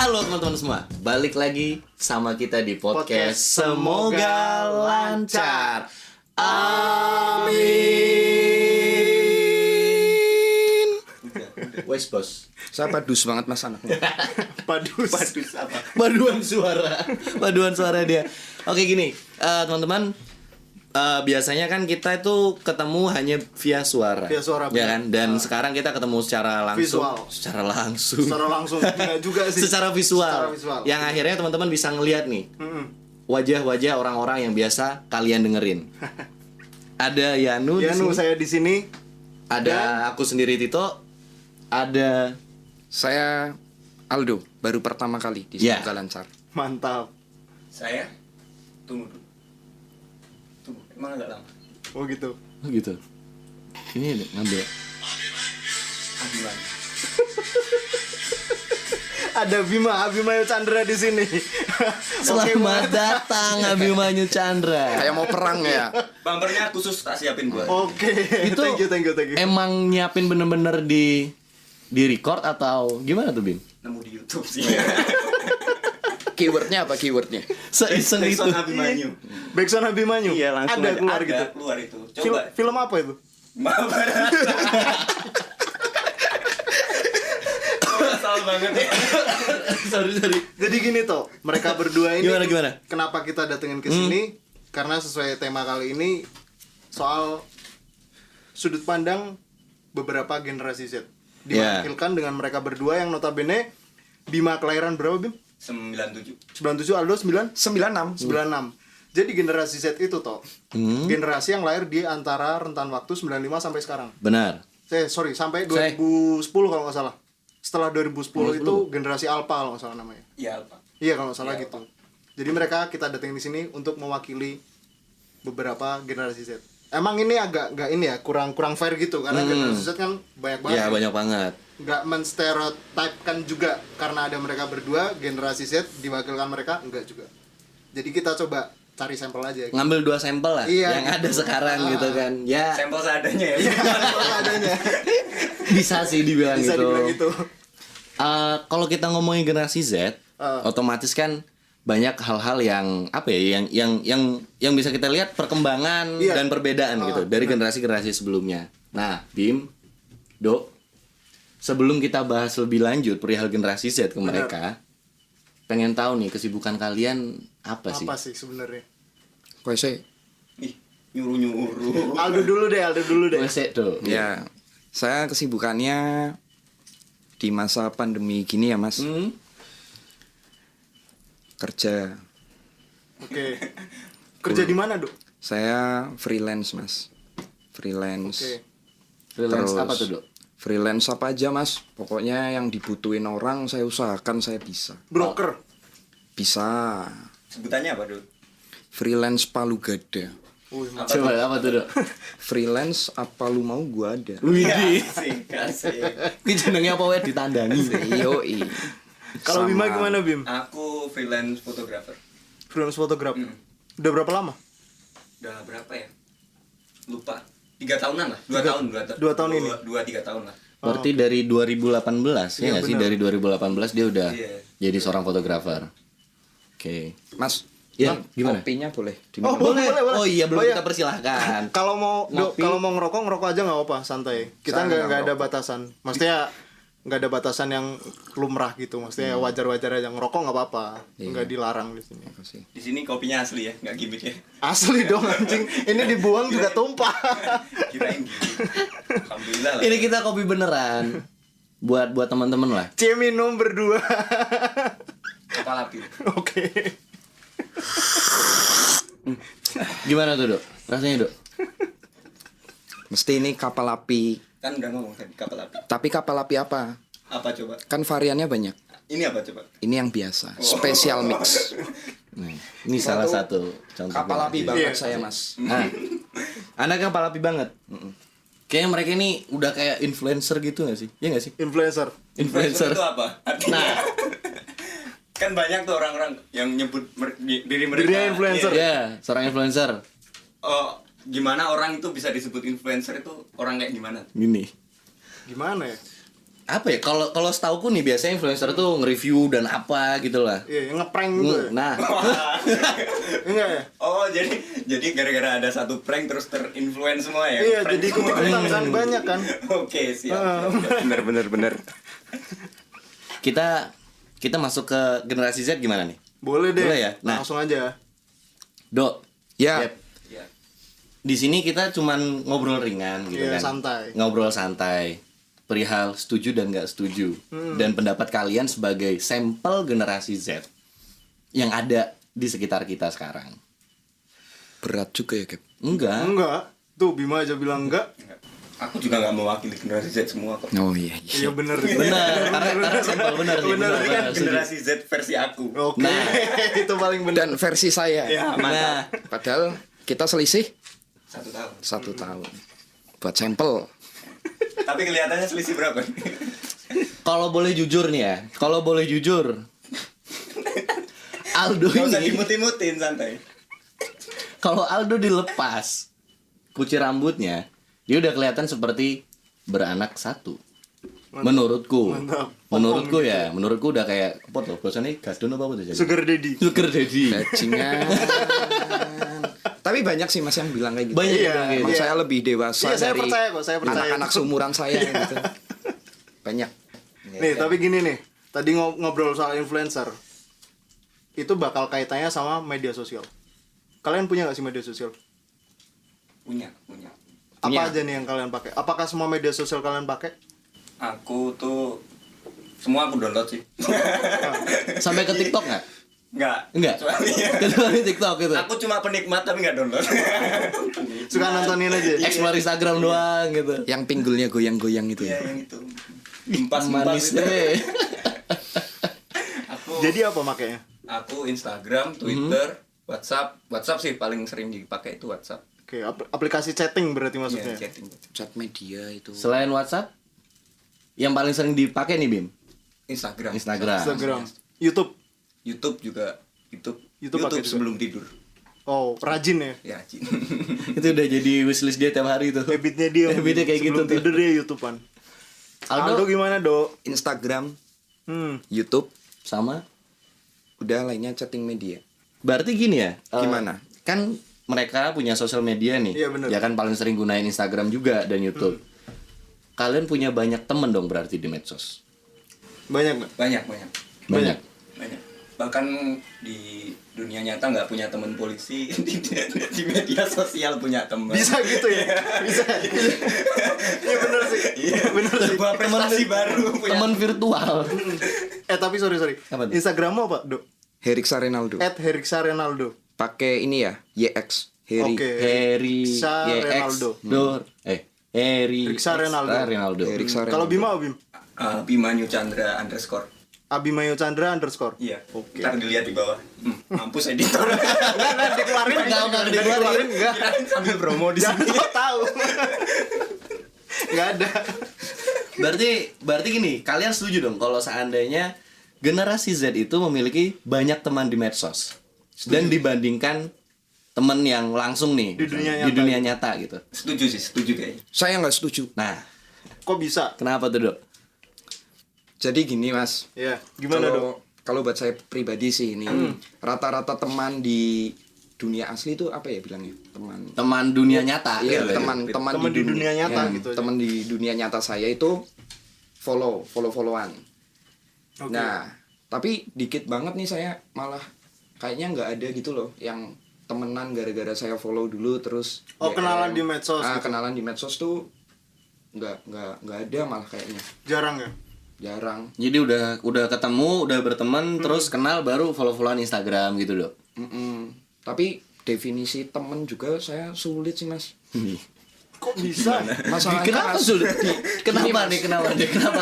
Halo teman-teman semua, balik lagi sama kita di podcast Semoga Lancar. Amin. Wes bos. Saya padus banget mas anaknya. Padus apa? Paduan suara dia. Oke gini, teman-teman. Biasanya kan kita itu ketemu hanya via suara, ya kan? Dan sekarang kita ketemu secara langsung, secara langsung, enggak juga sih. secara visual. Yang akhirnya teman-teman bisa ngelihat nih wajah-wajah orang-orang yang biasa kalian dengerin. Ada Yanu saya di sini. Ada aku sendiri Tito. Ada Saya Aldo, baru pertama kali di Ya. Semoga Lancar. Mantap. Saya tunggu emang agak lama. Oh gitu. gitu. Ini ngambil. Ambulan. Ada Abimanyu Chandra di sini. Selamat datang Abimanyu Chandra. Kayak mau perang ya. Bumpernya khusus tak siapin buat. Oke. Itu Thank you. emang nyiapin bener-bener di record atau gimana tuh Bim? Nemu di YouTube sih. Keywordnya apa keywordnya? Seiseng itu. Backsound Abimanyu. Backsound Abimanyu. Iya langsung ada keluar ada gitu. keluar itu. Coba. Film apa itu? Mahabharata. Salah banget ya. sorry. Jadi gini toh, mereka berdua ini Gimana? kenapa kita datengin ke sini? Karena sesuai tema kali ini soal sudut pandang beberapa generasi Z. Diwakilkan dengan mereka berdua yang notabene Bima kelahiran berapa Bim? 97. 97, Aldo 96. 96. Jadi generasi Z itu toh generasi yang lahir di antara rentan waktu 95 sampai sekarang. Benar. Sampai 2010 kalau nggak salah. Setelah 2010 itu generasi Alpha kalau nggak salah namanya. Iya, Pak. Iya kalau nggak salah Iya, gitu. Jadi mereka kita datengin di sini untuk mewakili beberapa generasi Z. Emang ini agak nggak ini ya, kurang fair gitu karena generasi Z kan banyak banget. Iya, banyak banget. Nggak menstereotipkan juga karena ada mereka berdua, generasi Z diwakilkan mereka enggak juga. Jadi kita coba cari sampel aja gitu. Ngambil 2 sampel lah yang gitu. ada sekarang gitu kan. Ya, Sampel seadanya ya. Sampel adanya. bisa sih dibilang Bisa gitu. dibilang gitu. Kalau kita ngomongin generasi Z, otomatis kan banyak hal-hal yang apa ya, yang bisa kita lihat perkembangan dan perbedaan gitu dari generasi-generasi sebelumnya. Nah, Bim, Dok, sebelum kita bahas lebih lanjut perihal generasi Z ke mereka, pengen tahu nih kesibukan kalian apa sih? Apa sih sebenarnya? Kok sih? Ih, nyuruh-nyuruh. Aldo dulu deh. Wesek tuh. Ya, saya kesibukannya di masa pandemi gini ya mas. Kerja. Oke. Kerja di mana, Dok? Saya freelance mas. Freelance. Oke. Freelance Terus apa tuh, Dok? Freelance apa aja mas. Pokoknya yang dibutuhin orang saya usahakan saya bisa. Broker. Bisa. Sebutannya apa, Dul? Freelance palu gada. Coba apa tuh, Dok? Freelance apa lu mau gua ada. Widih. Kasih. Ini jenengnya apa wae ditandangi. Yoi. Kalau Bima Sama- gimana, Bim? Aku freelance fotografer. Freelance fotografer. Udah berapa lama? Udah berapa ya? Lupa. 3 tahunan lah. 2 tahun. 2 tahun ini? 2-3 tahun lah. Berarti dari 2018 ya nggak sih? bener. Dari 2018 dia udah Iya. jadi seorang fotografer. Oke. Mas, Ya, gimana? kopinya boleh Oh, diminum. boleh. Oh iya, belum Oh, iya. kita persilahkan. Kalau mau Ngopi. kalau mau ngerokok aja nggak apa-apa, santai. Kita Saya nggak ada ngerokok. batasan. Maksudnya nggak ada batasan yang lumrah gitu. Maksudnya wajar-wajar aja ngerokok nggak apa-apa. Nggak dilarang di sini. Makasih. Di sini kopinya asli ya, nggak gimmick ya. Asli dong anjing. Ini dibuang juga tumpah. Kirain gimmick. Alhamdulillah lah. Ini kita kopi beneran. Buat teman-teman lah. C minum berdua. Kapal api. Oke. Gimana tuh, Dok? Rasanya, Dok? Mesti ini kapal api. Kan udah ngomong tadi kapal api. Tapi kapal api apa? Apa coba? Kan variannya banyak. Ini apa coba? Ini yang biasa, special mix. Nih, ini salah satu contoh. Kapal api Iya. banget saya, Mas. Nah, Anda kapal api banget. Kayaknya mereka ini udah kayak influencer gitu gak sih? Iya gak sih? Influencer. Influencer. Itu apa? Artinya Nah. kan banyak tuh orang-orang yang nyebut diri mereka. Dirinya influencer. Ya, seorang influencer. Oh, gimana orang itu bisa disebut influencer itu orang kayak gimana? Gini. Gimana ya? apa ya? Kalau setauku nih biasanya influencer tuh nge-review dan apa gitu lah. Iya, yang ngeprank gitu ya. Nah, Enggak ya? Oh, jadi gara-gara ada satu prank terus terinfluence semua ya? Iya, Prank jadi semua. ikut-ikutan kan banyak kan. Oke, siap. Bener. kita masuk ke generasi Z gimana nih? Boleh deh. Boleh ya? Nah. Langsung aja. Dok. Ya. Yep. Ya. Di sini kita cuman ngobrol ringan gitu Iya, kan. santai. Ngobrol santai. Perihal setuju dan nggak setuju. Dan pendapat kalian sebagai sampel generasi Z yang ada di sekitar kita sekarang. Berat juga ya, Gap. Enggak. Tuh Bima aja bilang enggak. Aku juga nggak mewakili generasi Z semua kok. Oh iya. Iya bener. Benar, karena sampel benar sih. Benar, Ini kan benar, setuju. generasi Z versi aku. Oke. Nah. Itu paling bener. Dan versi saya. Ya, Nah, Padahal kita selisih 1 tahun. 1 tahun. Buat sampel. Tapi kelihatannya selisih berapa? kalau boleh jujur nih ya, kalau boleh jujur, Aldo Gak usah ini, dimut-imutin, santai. kalau Aldo dilepas kuci rambutnya, dia udah kelihatan seperti beranak satu. Menurutku, Mantap. menurutku Om-om ya, menurutku udah kayak apa tuh? Bosannya gadon apa tuh jadi? Sugar daddy. Sugar daddy. Bajingan. Tapi banyak sih Mas yang bilang kayak gitu. Banyak Iya, yang bilang gitu. Emang iya. saya lebih dewasa Iya, saya dari percaya kok, saya percaya. anak-anak seumuran saya gitu. Banyak. Nih, tapi gini nih. Tadi ngobrol soal influencer. Itu bakal kaitannya sama media sosial. Kalian punya gak sih media sosial? Punya. Apa Punya. aja nih yang kalian pakai? Apakah semua media sosial kalian pakai? Aku tuh semua aku download sih. Sampai ke TikTok nggak? Enggak. Soalnya Kecuali TikTok gitu. aku cuma penikmat tapi nggak download. Suka nontonin aja. Explore Instagram doang gitu. Yang pinggulnya goyang-goyang itu Iya ya. yang itu. Empas Manis itu. deh. Aku Jadi apa makanya? aku Instagram, Twitter, WhatsApp sih paling sering dipakai itu WhatsApp. Oke, aplikasi chatting berarti maksudnya. Iya, chatting. Chat media itu. Selain WhatsApp, yang paling sering dipakai nih Bim. Instagram. Instagram, YouTube. YouTube juga YouTube pakai juga. sebelum tidur. Oh, rajin ya. Ya, Cin. Itu udah jadi wishlist dia tiap hari tuh. Habitnya dia. Habitnya kayak gitu sebelum tuh. tidur dia YouTubean. Aldo Aldo gimana, Do? Instagram, Hmm. YouTube, sama. udah lainnya chatting media. Berarti gini ya. Gimana? Kan mereka punya sosial media nih. Iya, bener. Ya kan paling sering gunain Instagram juga dan YouTube. Kalian punya banyak temen dong berarti di medsos. Banyak nggak? Banyak. Banyak. Bahkan di dunia nyata nggak punya teman polisi, di media sosial punya teman. Bisa gitu ya? Bisa. Iya bener sih. Bener sih. Sebuah prestasi baru punya. Temen virtual. Tapi sorry. Apa tuh? Instagrammu apa, Do? Heriksa Renaldo. @Heriksa Renaldo. Pakai ini ya, YX. Heri. Oke. Harry Sa YX Renaldo. Dor. Harry Riksa Renaldo. Ronaldo. Heriksa Kalau Renaldo. Bima apa, Bim? Bimanyu Chandra _ Abimayo Chandra _ Iya. Oke. Ntar dilihat di bawah. Mampus editor. Enggak dikeluarin. Enggak dikeluarin. Enggak. Sambil promo di sini. Jangan tahu. Enggak ada. Berarti gini, kalian setuju dong kalau seandainya generasi Z itu memiliki banyak teman di medsos dan dibandingkan teman yang langsung nih Di dunia di nyata. dunia nyata gitu. Setuju kayaknya. Saya nggak setuju. Nah, Kok bisa? kenapa tuh, Dok? Jadi gini Mas. Ya, gimana, Do? Kalau buat saya pribadi sih ini rata-rata teman di dunia asli itu apa ya bilangnya? Teman dunia nyata Iya, gitu ya. teman Teman di dunia nyata ya, gitu aja. teman di dunia nyata saya itu follow-followan. Oke. Nah, tapi dikit banget nih saya malah kayaknya nggak ada gitu loh yang temenan gara-gara saya follow dulu terus Oh, DM. kenalan di medsos gitu. Kenalan di medsos tuh nggak ada malah kayaknya. Jarang ya? Jarang. Jadi udah ketemu, udah berteman, terus kenal baru follow-followan Instagram gitu, Dok. Tapi definisi temen juga saya sulit sih Mas. Kok bisa? Masalahnya Kenapa Mas, sulit? Kenapa nih? Kenapa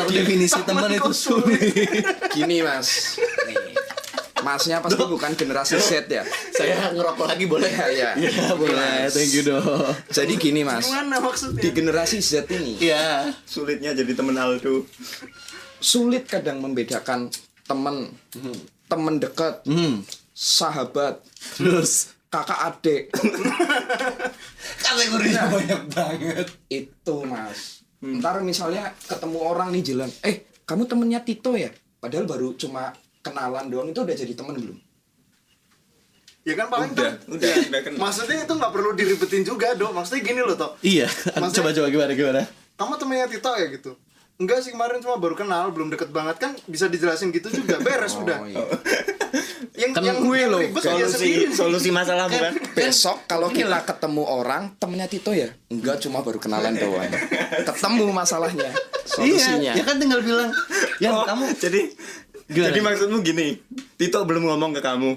definisi teman itu sulit? gini Mas. Nih. Masnya pasti bukan generasi Z ya. Saya ngerokok lagi boleh? Iya. Iya, boleh. Thank you, Dok. Jadi gini Mas. Gimana maksudnya? Di generasi Z ini Iya. Sulitnya jadi temen Aldo. sulit kadang membedakan temen dekat, sahabat, Terus kakak adik. kategorinya banyak banget. Itu Mas. Ntar misalnya ketemu orang nih jalan, kamu temennya Tito ya? Padahal baru cuma kenalan doang, itu udah jadi temen belum? Ya kan paling udah kenal. maksudnya itu nggak perlu diribetin juga, Dok. Maksudnya gini loh, Tok. Iya. Maksudnya- Coba gimana? Kamu temennya Tito ya gitu. Enggak sih, kemarin cuma baru kenal, belum deket banget kan, bisa dijelasin gitu juga, beres udah. Iya. Kan yang gue loh, ribet dia sendiri. solusi masalah bukan? Besok kalau kita ketemu orang temennya Tito ya? Enggak, cuma baru kenalan doang. Ketemu masalahnya, solusinya. Iya, ya kan tinggal bilang, ya kamu Jadi Gimana? jadi maksudmu gini, Tito belum ngomong ke kamu,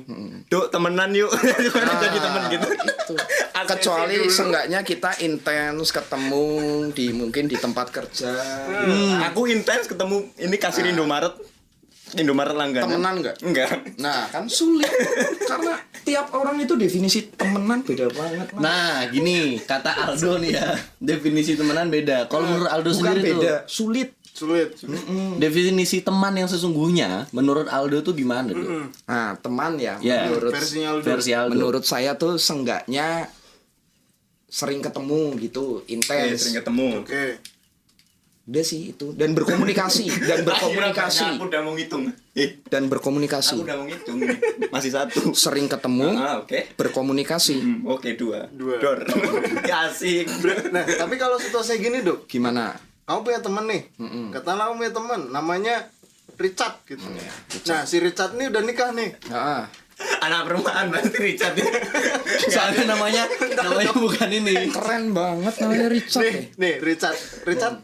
Duk temenan yuk, jadi temen gitu. Itu. Kecuali seenggaknya kita intens ketemu mungkin di tempat kerja. Aku intens ketemu ini kasir Indomaret langganan. Temenan nggak? Enggak. Nah, kan sulit. Karena tiap orang itu definisi temenan beda banget, Mas. Nah, gini, kata Aldo nih ya, definisi temenan beda. Kalau menurut Aldo Bukan sendiri beda, tuh, sulit. definisi teman yang sesungguhnya menurut Aldo tuh gimana tuh? Nah, teman ya, Ya, Versinya Aldo. versi Aldo. menurut saya tuh seenggaknya sering ketemu gitu, intens. Sering ketemu. Oke. Udah sih itu, dan berkomunikasi Aku udah mau ngitung. dan berkomunikasi. Aku udah mau ngitung. Masih satu. Sering ketemu, Oke. berkomunikasi. Oke, dua. Dua. Dor. Ya, asik. Nah, tapi kalau situasinya gini, Dok. Gimana? Kamu punya temen nih. Katakanlah kamu punya temen, namanya Richard gitu. Nah, si Richard nih udah nikah nih. Ah, Anak perumahan berarti Richard ya. Soalnya namanya bukan ini. keren banget namanya Richard ya. Nih Richard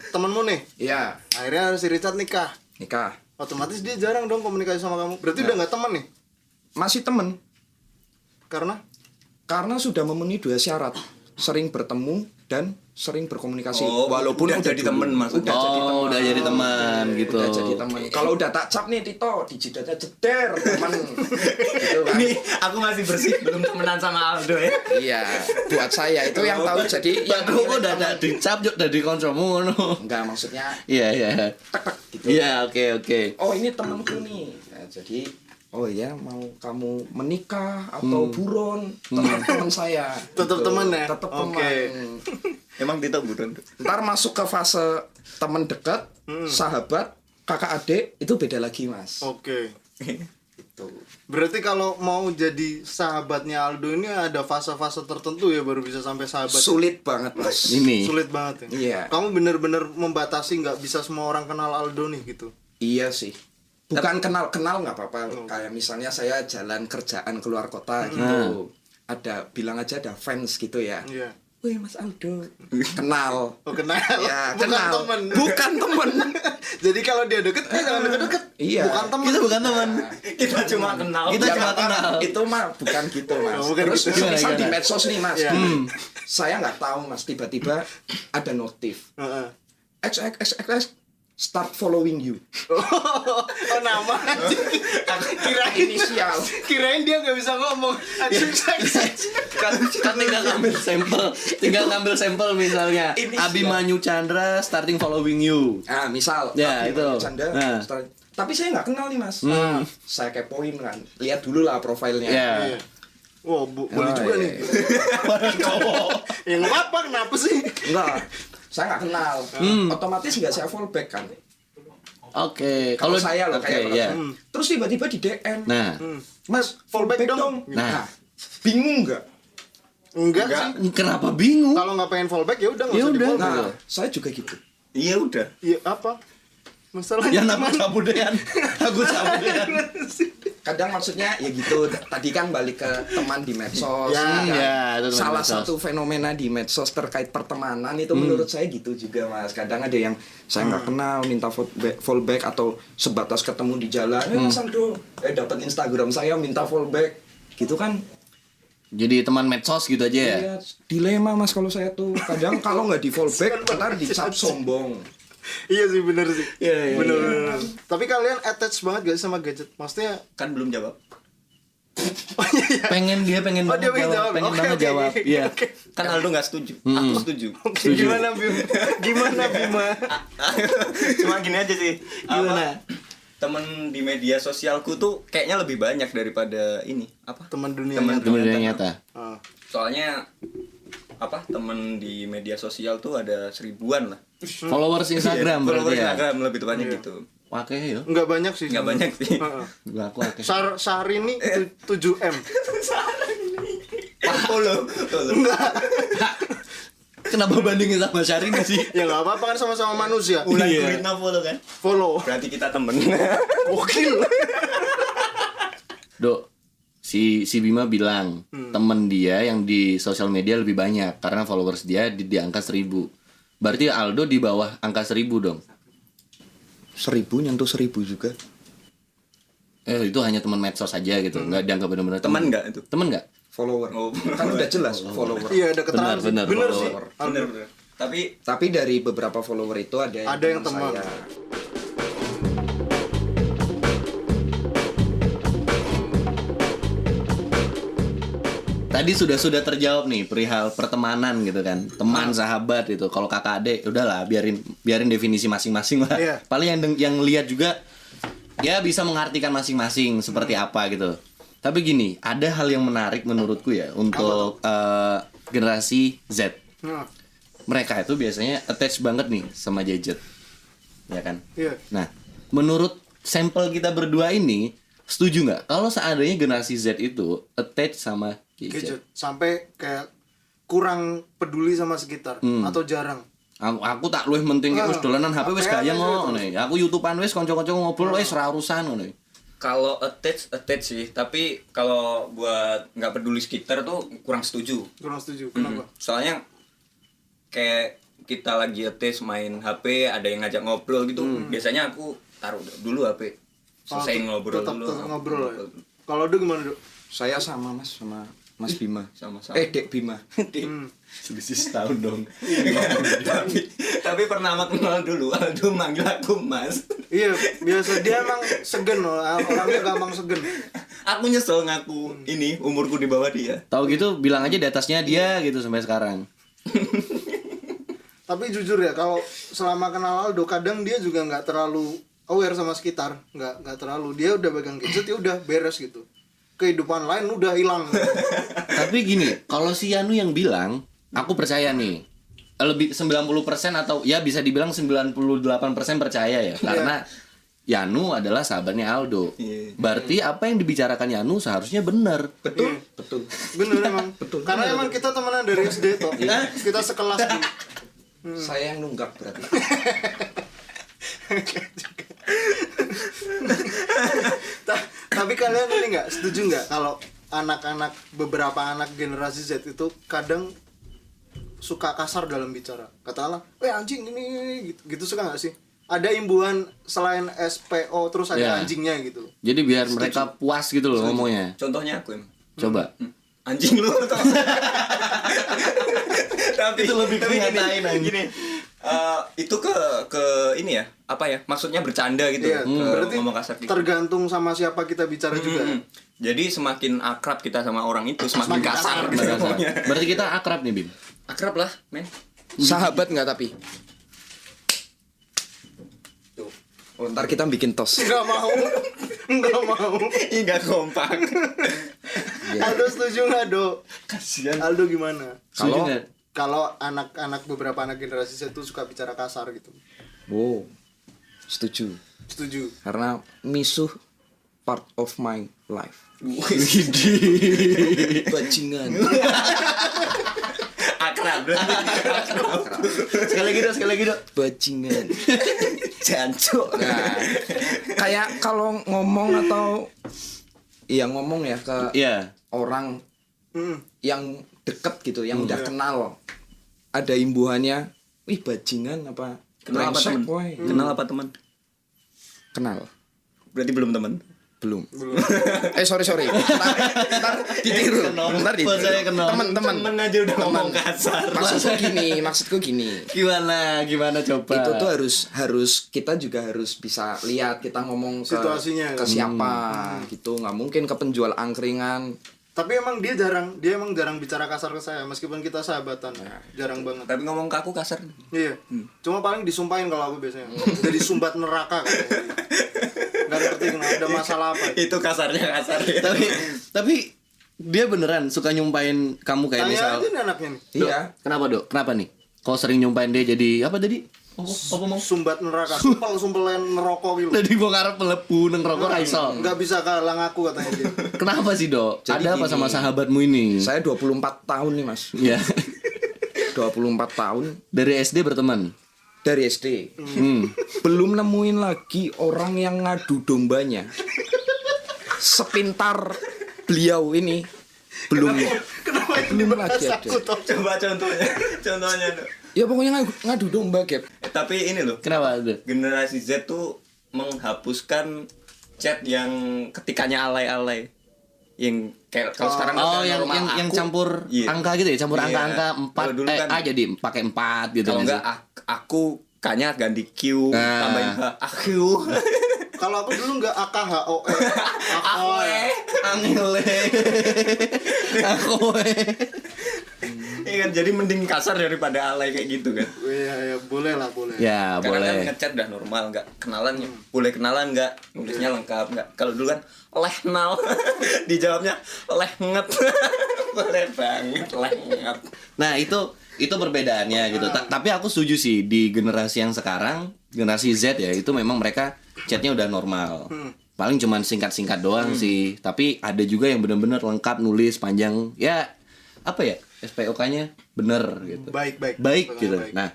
temenmu nih. Iya, Akhirnya si Richard nikah. nikah. Otomatis dia jarang dong komunikasi sama kamu. Berarti udah nggak temen nih. Masih temen, Karena sudah memenuhi dua syarat. Sering bertemu dan sering berkomunikasi. Oh, Walaupun udah jadi dulu. temen maksudnya. Udah jadi teman gitu. Udah jadi teman. Kalau udah tak cap nih Tito, di jidatnya jeder teman. Gitu kan. Ini aku masih bersih belum temenan sama Aldo ya. Iya, buat saya itu yang tahu jadi yang Aku udah ada dicap juga dari koncomu ngono. enggak maksudnya Iya. gitu. Iya, oke. Oh, ini temanku nih. Nah, jadi oh ya mau kamu menikah atau buron, teman saya. Tetap Gitu. teman ya? Tetap Oke. teman. Emang Tito buron. Ntar masuk ke fase teman dekat, sahabat, kakak adik itu beda lagi, Mas. oke. Itu. Berarti kalau mau jadi sahabatnya Aldo ini ada fase-fase tertentu ya baru bisa sampai sahabat. Sulit banget, Mas. Ini. Sulit banget ya. Iya. Kamu bener-bener membatasi nggak bisa semua orang kenal Aldo nih gitu. Iya sih. Bukan kenal nggak apa-apa. Kayak misalnya saya jalan kerjaan keluar kota gitu. Ada bilang aja ada fans gitu ya. Iya. Wih, Mas Aldo. Kenal. Oh kenal. Ya, Bukan kenal. temen. Bukan temen. Jadi kalau dia deket, jangan deket-deket. Iya. Bukan temen. Kita bukan teman. Kita cuma kenal. Kita Ya, cuma Pak, kenal. Itu mah bukan gitu, Mas. Oh, bukan Terus gitu. misal di Gimana? medsos nih, Mas. Iya. Saya nggak tahu, Mas. Tiba-tiba ada notif. Heeh. XXXX start following you. Oh nama. Kirain Inisial. Kirain dia nggak bisa ngomong. Kan tinggal ngambil sampel misalnya Ini Abimanyu Chandra starting following you. Ah, misal. Ya, Tapi itu. Canda, Nah. Tapi saya nggak kenal nih, Mas. Saya kepoin kan. Lihat dulu lah profilnya. Ya. Iya. Wow, boleh juga iya. nih. Ya nggak apa-apa, kenapa sih? Enggak. Saya nggak kenal. Otomatis nggak saya follow back kan. Oke, Kalau saya loh kayak ya. Terus tiba-tiba di DM. Nah, Mas, Follow back follow back dong. dong. Nah. Bingung nggak? Enggak sih. kenapa bingung? Kalau nggak pengen fallback ya udah nggak Ya usah udah. di follow. Nah, saya juga gitu. Iya udah. Iya apa? Masalahnya Ya nama cabudean. Aku cabudean. Kadang maksudnya ya gitu. Tadi kan balik ke teman di medsos. Ya, kan. ya, itu teman Salah medsos. satu fenomena di medsos terkait pertemanan itu menurut saya gitu juga, Mas. Kadang ada yang saya nggak kenal minta fallback atau sebatas ketemu di jalan. Mas Aldo, dapat Instagram saya minta fallback. Gitu kan. Jadi teman medsos gitu aja ya. Iya, dilema, Mas, kalau saya tuh. Kadang kalau nggak di fallback ntar dicap sombong. Iya sih bener sih. Iya, iya, Bener. Tapi kalian attach banget gak sih sama gadget? Maksudnya Kan belum jawab. Pengen Oh, dia pengen banget jawab. pengen Oke, banget oke, jawab. oke, Iya. oke. Kan Aldo nggak setuju. Aku setuju. Oke, gimana Bima? Gimana Bima? Cuma gini aja sih. Gimana? Temen di media sosialku tuh kayaknya lebih banyak daripada ini. Apa? Teman dunia Teman nyata. Dunia nyata. Ah. Soalnya temen di media sosial tuh ada 1000-an lah. Followers Instagram berarti Followers ya. Instagram lebih tepatnya gitu. Wah kayak yo. Enggak banyak sih. Nggak banyak sih. Heeh. Gua aku akeh. Syahrini 7M. Follow. Kenapa bandingin sama Syahrini sih? Ya enggak apa-apa kan sama-sama manusia. Ulan Iya. Guritno follow kan? Follow. Berarti kita temen. Gokil. Dok, si Bima bilang temen dia yang di sosial media lebih banyak karena followers dia di angka 1000. Berarti Aldo di bawah angka 1000 dong. 1000 nyentuh 1000 juga. Itu hanya teman medsos saja gitu, nggak dianggap benar-benar Teman nggak itu? Temen nggak? Follower. Oh. Kan udah jelas follower. Iya, ada keterangan. Benar, Bener follower. sih. Bener. Tapi Dari beberapa follower itu ada Ada yang teman. saya. Tadi sudah terjawab nih perihal pertemanan gitu kan, teman sahabat itu. Kalau kakak adik udahlah biarin definisi masing-masing lah. Iya. Paling yang lihat juga ya bisa mengartikan masing-masing seperti apa gitu. Tapi gini, ada hal yang menarik menurutku ya untuk generasi Z. Nah, Mereka itu biasanya attach banget nih sama gadget, ya kan? iya. Nah, menurut sampel kita berdua ini, setuju nggak kalau seandainya generasi Z itu attach sama gadget? Gadget sampai kayak kurang peduli sama sekitar atau jarang. Aku tak luwih menting wis dolanan HP wis HP-an gaya wis ngono. Aku YouTubean wis kanca-kanca ngobrol wis ora urusan ngono. kalau attach sih, tapi kalau buat nggak peduli sekitar tuh kurang setuju. Kurang setuju. Kenapa? Soalnya kayak kita lagi attach main HP, ada yang ngajak ngobrol gitu. Biasanya aku taruh dulu HP. Selesai ngobrol tetap dulu. ngobrol ya. Kalau lu gimana, Dok? Saya sama Mas Bima. Sama-sama. Dek Bima. Selisih setahun dong. tapi pernah kenal dulu, Aldo manggil aku Mas. Iya, biasa dia emang segen loh. Orangnya gampang segen. Aku nyesel ngaku ini umurku di bawah dia. Tahu gitu bilang aja di atasnya dia gitu sampai sekarang. Tapi jujur ya, kalau selama kenal Aldo kadang dia juga nggak terlalu aware sama sekitar, nggak terlalu. Dia udah pegang gadget ya udah beres gitu. Kehidupan lain udah hilang. Tapi gini, kalau si Yanu yang bilang, aku percaya nih. Lebih 90% atau ya bisa dibilang 98% percaya ya. Karena Yanu adalah sahabatnya Aldo. Iya. Berarti apa yang dibicarakan Yanu seharusnya benar. Betul. Bener emang. Karena emang kita temenan dari SD toh. Kita sekelas di. Saya yang nunggak berarti. Tapi kalian ini nggak setuju nggak kalau anak-anak beberapa anak generasi Z itu kadang suka kasar dalam bicara, katakanlah, anjing ini gitu suka nggak sih? Ada imbuhan selain SPO terus ada Ya. anjingnya gitu. Jadi biar mereka puas gitu loh ngomongnya. Contohnya aku emang. Coba. Anjing lu tau. Tapi Itu lebih tapi ngatain, anjing. gini. Itu ke ini ya, apa ya? Maksudnya bercanda gitu. Iya, Ke berarti ngomong kasar gitu. tergantung sama siapa kita bicara juga. Jadi semakin akrab kita sama orang itu, semakin kasar gitu Merasa. ngomongnya. Berarti kita akrab nih, Bim. Akrab lah, men. Sahabat nggak tapi? Tuh. Oh, ntar kita bikin tos. Nggak mau. Ih, nggak kompak. Aldo setuju nggak, Do? Kasihan. Aldo gimana? Setuju nggak? Kalau anak-anak beberapa anak generasi Z itu suka bicara kasar gitu. Wow. Setuju. Setuju. Karena misuh part of my life. Bajingan. Akrab. Sekali lagi dong. Bajingan. Jancuk. Nah, kayak kalau ngomong atau ngomong ya ke Iya. orang Hmm. yang deket gitu, yang udah kenal, ada imbuhannya, wih bajingan apa? Kenal apa brengsek, temen? woy. Kenal apa teman? Kenal. Berarti belum teman. Belum. Sorry. Ntar ditiru. Ntar ditiru. Saya kenal. Temen-temen. Temen aja udah ngomong kasar. Maksudku gini. Gimana coba? Itu tuh harus kita juga harus bisa lihat kita ngomong ke Situasinya. ke siapa gitu, nggak mungkin ke penjual angkringan. Tapi emang dia emang jarang bicara kasar ke saya meskipun kita sahabatan. Jarang banget. Tapi ngomong ke aku kasar. Iya. Cuma paling disumpahin kalau aku biasanya. Jadi sumbat neraka kan. Gak ngerti kenapa ada masalah apa. Itu kasarnya kasar. Tapi dia beneran suka nyumpain kamu kayak Tanya misal. aja nih anaknya nih. Iya. Kenapa, Dok? Kenapa nih? Kau sering nyumpain dia jadi apa tadi? Apa mau? Sumbat neraka, sumpel-sumpelan neraka gitu. Tadi gua ngarep mlebu nang rokok ra iso. Nggak bisa kalang aku katanya dia. Kenapa sih, Dok? Jadi Ada apa gini, sama sahabatmu ini? Saya 24 tahun nih, Mas. Ya. 24 tahun Dari SD berteman. dari SD. Belum nemuin lagi orang yang ngadu dombanya. Sepintar beliau ini belum Kenapa ini belum lagi bahas ada. aku toh? Coba contohnya Dok. Ya pokoknya ngadu domba, Gap. Tapi ini loh, Kenapa tuh? generasi Z tuh menghapuskan chat yang ketikanya alay-alay. Yang kayak kalau sekarang Oh, kan yang normal yang aku, campur iya. angka gitu ya, campur Iya. angka-angka 4 Kalau dulu kan, A jadi pakai 4 gitu. kalau nggak enggak sih? aku K-nya ganti Q, Nah. tambahin H, aku. Kalau aku dulu nggak AKHOE. Angele. Aku. Iya kan, jadi mending kasar daripada alay kayak gitu kan. Iya, ya, boleh lah, boleh. Ya, Sekarang kan boleh. ngechat udah normal, nggak kenalan, boleh kenalan nggak, nulisnya lengkap nggak. Kalau dulu kan lehnal, dijawabnya lehnet, boleh banget lehnet. Nah, itu perbedaannya gitu. Tapi aku setuju sih di generasi yang sekarang, generasi Z ya, itu memang mereka chatnya udah normal. Paling cuman singkat-singkat doang sih. Tapi ada juga yang bener-bener lengkap nulis panjang. Ya, apa ya? SPOK-nya bener gitu. Baik. Baik gitu. Baik. Nah,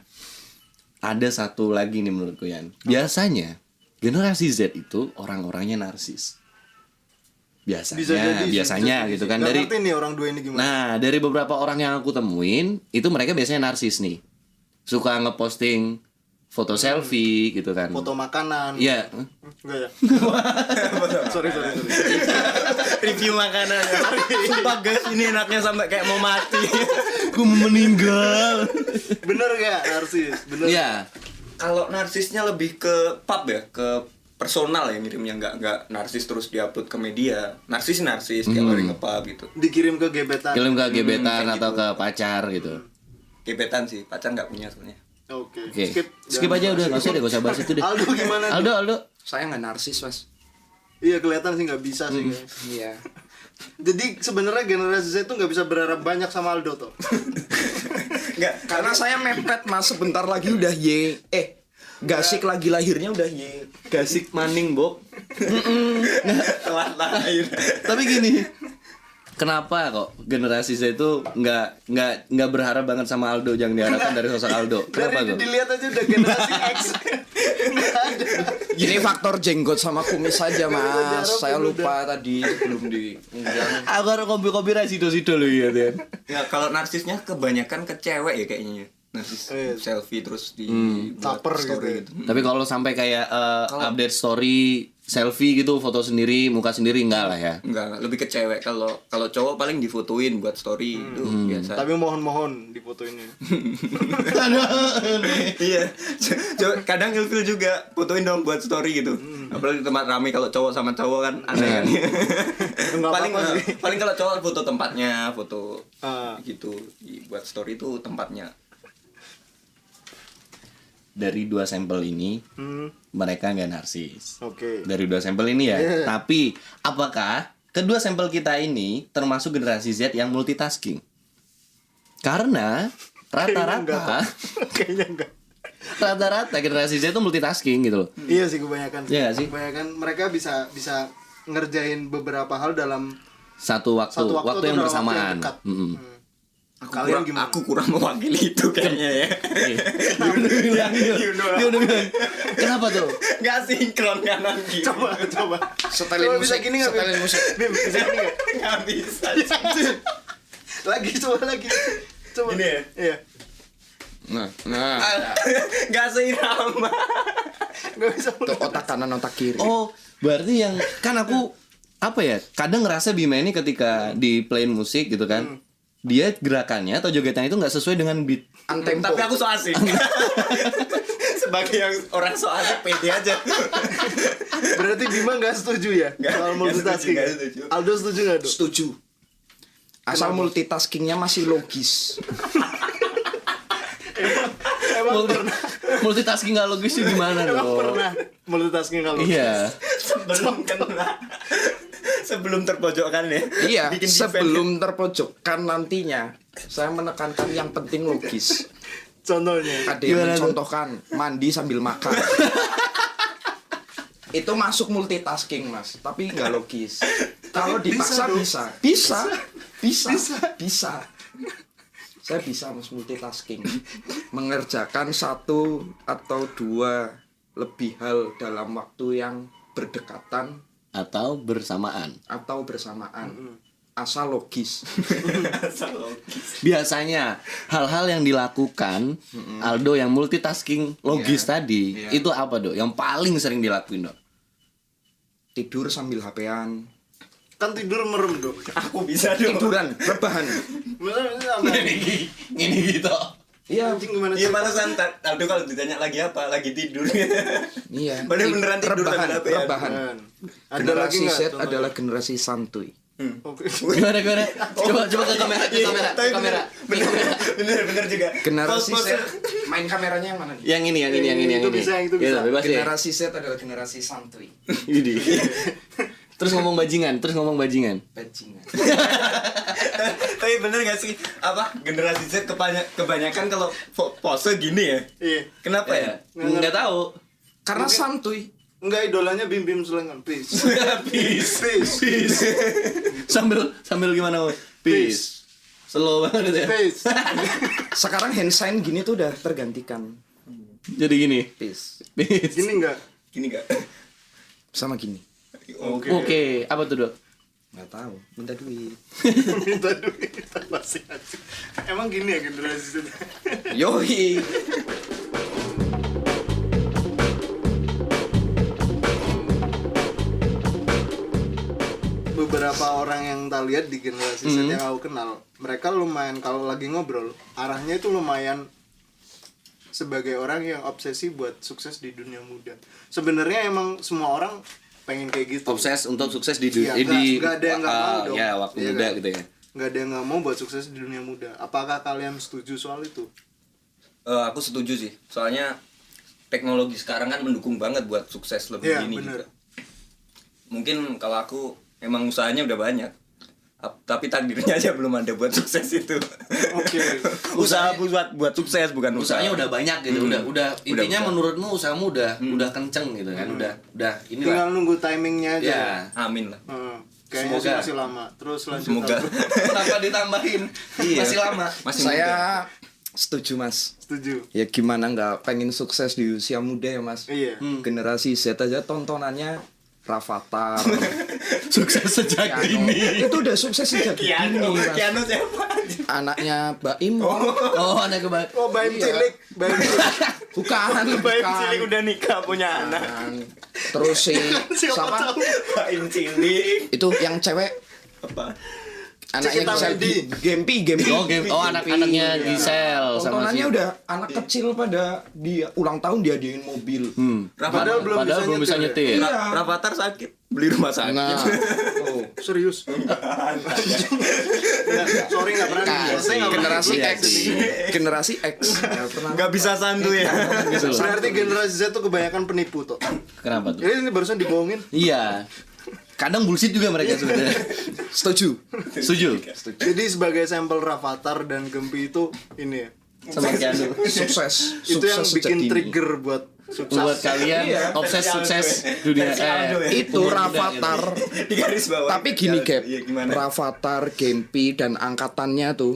ada satu lagi nih menurutku Yan. Biasanya generasi Z itu orang-orangnya narsis. Bisa jadi, Biasanya bisa gitu jadi. kan Nggak dari ngerti nih orang dua ini gimana. Nah, dari beberapa orang yang aku temuin, itu mereka biasanya narsis nih. Suka ngeposting foto selfie gitu kan. Foto makanan. Iya. Enggak ya? sorry. Review makanan. Sumpah guys, ini enaknya sampai kayak mau mati. Gue mau meninggal. Bener gak narsis? Bener. Iya. Kalau narsisnya lebih ke pub ya, ke personal ya ngirimnya, nggak narsis terus diupload ke media. Narsis tiap hari nge-pub gitu. Dikirim ke gebetan. Kirim ke gebetan atau ke pacar gitu. Gebetan sih, pacar nggak punya soalnya. Oke. Oke. Skip aja udah, nggak usah deh, nggak usah bahas itu deh. Aldo gimana? Aldo. Saya nggak narsis, Mas. Iya kelihatan sih nggak bisa sih. kayaknya. Iya. Jadi sebenarnya generasi Z itu nggak bisa berharap banyak sama Aldo tuh. Nggak, Karena saya mepet, Mas, sebentar lagi udah Y. Gasik lagi lahirnya udah Y. Gasik maning, Bob. telat lahir. Tapi gini, kenapa kok generasi Z itu nggak berharap banget sama Aldo, yang diharapkan dari sosok Aldo? Kenapa Dari tuh? dilihat aja udah generasi X. Nggak ada. Ini faktor jenggot sama kumis saja, Mas. Saya lupa tadi sebelum diundang. Aku harus kopi-kopi rasido-sido loh ya, Den. Ya kalau narsisnya kebanyakan ke cewek ya kayaknya. Narsis Iya. selfie terus di buat Caper story gitu gitu. Tapi kalau sampai kayak update story selfie gitu, foto sendiri, muka sendiri enggak lah ya. Enggak, lebih ke cewek. Kalau cowok paling difotoin buat story itu biasa. Tapi mohon difotoinnya. Iya. Kadang ilfil juga fotoin dong buat story gitu. Apalagi di tempat rame, kalau cowok sama cowok kan aneh kan. Nggak paling apa-apa sih. paling kalau cowok foto tempatnya, foto Ah. gitu. Buat story itu tempatnya. Dari 2 sampel ini Hmm. mereka nggak narsis. Oke. Dari 2 sampel ini ya. Yeah. Tapi apakah kedua sampel kita ini termasuk generasi Z yang multitasking? Karena rata-rata Kayaknya enggak. rata-rata generasi Z itu multitasking gitu loh. Iya sih kebanyakan. Iya nggak sih? Kebanyakan mereka bisa ngerjain beberapa hal dalam Satu waktu atau yang dalam bersamaan. waktu yang dekat. Mm-mm. Kalian gimana? Aku kurang mewakili itu kayaknya ya. Dia udah bilang. Kenapa tuh? Nggak sinkron kanan kiri. Coba. Setelin Coba bisa musik, gini nggak, Bim? setelin musik. Bim, bisa gini nggak? Nggak bisa. Coba lagi. Coba. Gini ya? Iya. Nah. Nggak seirama. Nggak bisa. Tuh, otak kanan, otak kiri. Oh, berarti yang kan aku apa ya? Kadang ngerasa Bima ini ketika di playin musik gitu kan, dia gerakannya atau jogetannya itu nggak sesuai dengan beat. Antempo. Tapi aku so asik. Sebagai yang orang so asik pede aja. Berarti Bima nggak setuju ya soal multitasking. nggak setuju. Aldo setuju nggak, Do? Setuju. Asal multitaskingnya masih logis. Emang pernah. Multitasking nggak logis itu gimana Emang dong? pernah multitasking kalau. Iya. Sebelum terpojokkan ya. Iya, Bikin sebelum terpojokkan nantinya saya menekankan yang penting logis. Contohnya. Ada yang mencontohkan mandi sambil makan. Itu masuk multitasking, Mas, tapi nggak logis. Kalau dipaksa bisa. Saya bisa, Mas, multitasking. Mengerjakan satu atau dua lebih hal dalam waktu yang berdekatan Atau bersamaan. Asal logis. Biasanya hal-hal yang dilakukan Aldo yang multitasking logis tadi itu apa, Dok? Yang paling sering dilakuin, Dok? Tidur sambil HP-an. Kan tidur merem, Dok. Aku bisa dong. Tiduran, rebahan. Ini gitu. Iya, Anjing gimana Iya sih? malesan Aldo kalau ditanya lagi apa, lagi tidur. iya. Padahal beneran tidur rebahan, sambil HP-an. rebahan. Ada lagi Generasi nggak Z contohnya? adalah generasi santuy. Oke. Gimana? Coba ke kamera, Iya, tapi kamera. bener juga. Generasi Pos- Z, main kameranya yang mana nih? Yang ini. Itu bisa, itu bisa. Gitu, bebas ya. Generasi Z adalah generasi santuy. Ini. Terus ngomong bajingan. Bajingan. Tapi bener gak sih apa generasi Z kebanyakan kalau pose gini ya? Iya. Kenapa ya? Nggak tahu. Karena santuy. Enggak, idolanya Bim Bim Sulengan. Peace. Peace. Sambil gimana? Peace. Slow banget ya. Peace. Sekarang hand sign gini tuh udah tergantikan. Jadi gini. Peace. Peace. Gini enggak? Gini gak? Sama gini. Oke, apa tuh, Dok? Nggak tahu, minta duit. Minta duit masih aja. Emang gini ya generasi Z? Yoi. Beberapa orang yang tak lihat di generasi Z yang aku kenal, mereka lumayan kalau lagi ngobrol, arahnya itu lumayan sebagai orang yang obsesi buat sukses di dunia muda. Sebenarnya emang semua orang pengen kayak gitu. Obses untuk sukses di Iya, nggak ada yang nggak mau dong. Ya, waktu Iya muda kan? gitu ya. Nggak ada yang nggak mau buat sukses di dunia muda. Apakah kalian setuju soal itu? Aku setuju sih. Soalnya teknologi sekarang kan mendukung banget buat sukses lebih Iya, gini bener. juga. Mungkin kalau aku emang usahanya udah banyak. Tapi takdirnya aja belum ada buat sukses itu. Oke. Usaha buat sukses bukan Usahanya usaha. udah banyak gitu. Udah intinya udah. menurutmu usahamu udah kenceng gitu kan. Udah inilah. Tinggal nunggu timingnya aja. Ya. Amin lah. Kayaknya sih Semoga. masih lama. Terus lanjut. Semoga. Aldo. Kenapa ditambahin? Iya. Masih lama. Masih Saya muda. setuju, Mas. Setuju. Ya gimana nggak pengen sukses di usia muda ya, Mas? Iya. Generasi Z aja tontonannya Rafathar. Sukses sejak dini. Itu udah sukses sejak dini, Mas. Kiano siapa? Anaknya Mbak Im. Oh, anak kebal. Oh, Baim Iya. Cilik. Baim Cilik. Bukan, Baim bukan. Cilik udah nikah punya anak. Terus si Siapa siapa? tahu? Baim Cilik. Itu yang cewek Apa? anaknya Cikita Gisel. Medi. Gempi. Anaknya Gisel sama Tontonannya si udah anak kecil pada di ulang tahun diadain mobil. Padahal belum bisa nyetir. nyetir. Iya. Rafathar sakit, beli rumah sakit. Nah, Oh, serius? Sorry nggak pernah. Saya nggak pernah. generasi Iya X. sih. Generasi X. Nggak pernah. Nggak bisa santuy ya. Berarti generasi Z tuh kebanyakan penipu tuh. Kenapa tuh? Jadi ini barusan dibohongin. Iya. Kadang bullshit juga mereka sebenarnya. Setuju. Setuju? Jadi sebagai sampel Rafathar dan Gempi itu ini ya. Sama Kianu. Sukses. Itu yang Sukses bikin sejak dini. trigger buat sukses. Buat kalian Iya. obses Versi sukses Aldo ya. dunia Versi Aldo ya. Itu umur muda Rafathar. Di garis bawah. Tapi gini, Gap. Iya, gimana? Rafathar, Gempi dan angkatannya tuh.